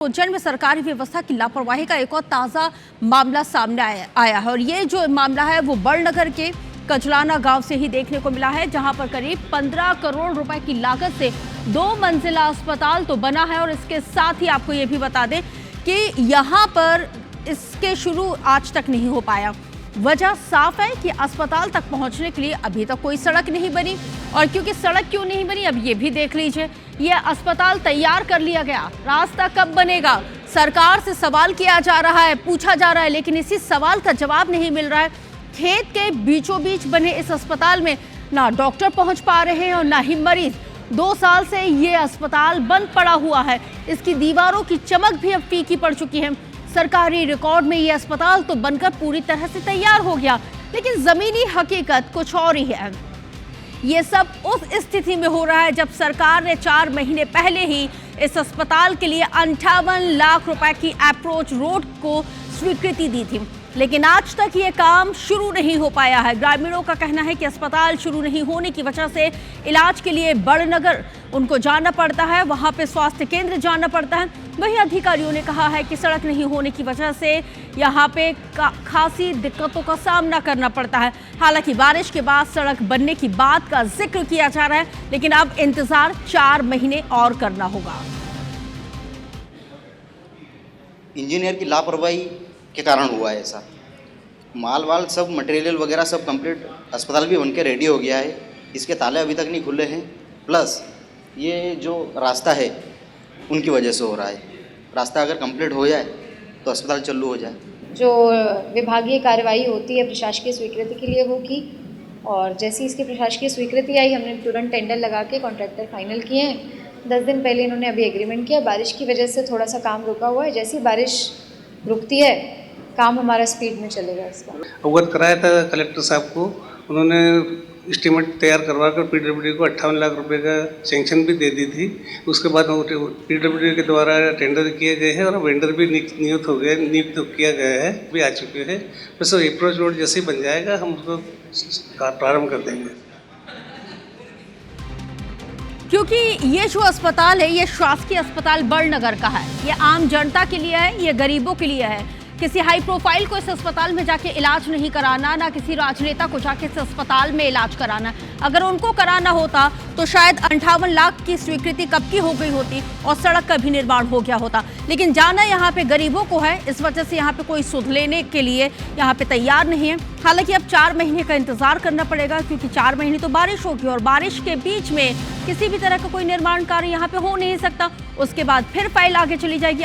उज्जैन में सरकारी व्यवस्था की लापरवाही का एक और ताजा मामला सामने आया है और ये जो मामला है वो बड़नगर के कजलाना गांव से ही देखने को मिला है, जहां पर करीब 15 करोड़ रुपए की लागत से 2 मंजिला अस्पताल तो बना है। और इसके साथ ही आपको ये भी बता दें कि यहां पर इसके शुरू आज तक नहीं हो पाया। वजह साफ है कि अस्पताल तक पहुंचने के लिए अभी तक कोई सड़क नहीं बनी। और क्योंकि सड़क क्यों नहीं बनी, अब ये भी देख लीजिए, ये अस्पताल तैयार कर लिया गया, रास्ता कब बनेगा, सरकार से सवाल किया जा रहा है, पूछा जा रहा है, लेकिन इसी सवाल का जवाब नहीं मिल रहा है। खेत के बीचों बीच बने इस अस्पताल में ना डॉक्टर पहुंच पा रहे हैं और ना ही मरीज। 2 साल से ये अस्पताल बंद पड़ा हुआ है, इसकी दीवारों की चमक भी अब फीकी पड़ चुकी है। सरकारी रिकॉर्ड में ये अस्पताल तो बनकर पूरी तरह से तैयार हो गया, लेकिन जमीनी हकीकत कुछ और ही है। ये सब उस स्थिति में हो रहा है जब सरकार ने 4 महीने पहले ही इस अस्पताल के लिए 58 लाख रुपए की अप्रोच रोड को स्वीकृति दी थी, लेकिन आज तक ये काम शुरू नहीं हो पाया है। ग्रामीणों का कहना है कि अस्पताल शुरू नहीं होने की वजह से इलाज के लिए बड़नगर उनको जाना पड़ता है, वहां पे स्वास्थ्य केंद्र जाना पड़ता है। वहीं अधिकारियों ने कहा है कि सड़क नहीं होने की वजह से यहाँ पे खासी दिक्कतों का सामना करना पड़ता है। हालांकि बारिश के बाद सड़क बनने की बात का जिक्र किया जा रहा है, लेकिन अब इंतजार 4 महीने और करना होगा। इंजीनियर की लापरवाही के कारण हुआ है ऐसा। माल वाल सब मटेरियल वगैरह सब कंप्लीट, अस्पताल भी बनके रेडी हो गया है, इसके ताले अभी तक नहीं खुले हैं। प्लस ये जो रास्ता है उनकी वजह से हो रहा है। रास्ता अगर कंप्लीट हो जाए तो अस्पताल चालू हो जाए। जो विभागीय कार्रवाई होती है प्रशासकीय स्वीकृति के लिए वो की, और जैसी इसकी प्रशासकीय स्वीकृति आई हमने तुरंत टेंडर लगा के कॉन्ट्रैक्टर फाइनल किए हैं। 10 दिन पहले इन्होंने अभी एग्रीमेंट किया। बारिश की वजह से थोड़ा सा काम रुका हुआ है, जैसी बारिश रुकती है काम हमारा स्पीड में चलेगा। इसका अवगत कराया था कलेक्टर साहब को, उन्होंने एस्टीमेट तैयार करवा कर पीडब्ल्यूडी को 58 लाख रुपए का सेंक्शन भी दे दी थी। उसके बाद पीडब्ल्यूडी के द्वारा टेंडर किए गए हैं और वेंडर भी नियुक्त हो गए, नियुक्त किया गया है, भी आ चुके हैं। बस अप्रोच रोड जैसे ही बन जाएगा हम उसको प्रारंभ कर देंगे। क्योंकि ये जो अस्पताल है ये शासकीय अस्पताल बड़नगर का है, ये आम जनता के लिए है, ये गरीबों के लिए है। किसी हाई प्रोफाइल को इस अस्पताल में जाके इलाज नहीं कराना, ना किसी राजनेता को जाके इस अस्पताल में इलाज कराना। अगर उनको कराना होता तो शायद 58 लाख की स्वीकृति कब की हो गई होती और सड़क का भी निर्माण हो गया होता। लेकिन जाना यहाँ पे गरीबों को है, इस वजह से यहाँ पे कोई सुध लेने के लिए यहाँ पे तैयार नहीं है। हालांकि अब 4 महीने का इंतजार करना पड़ेगा, क्योंकि 4 महीने तो बारिश होगी और बारिश के बीच में किसी भी तरह का कोई निर्माण कार्य यहाँ पे हो नहीं सकता। उसके बाद फिर फाइल आगे चली जाएगी।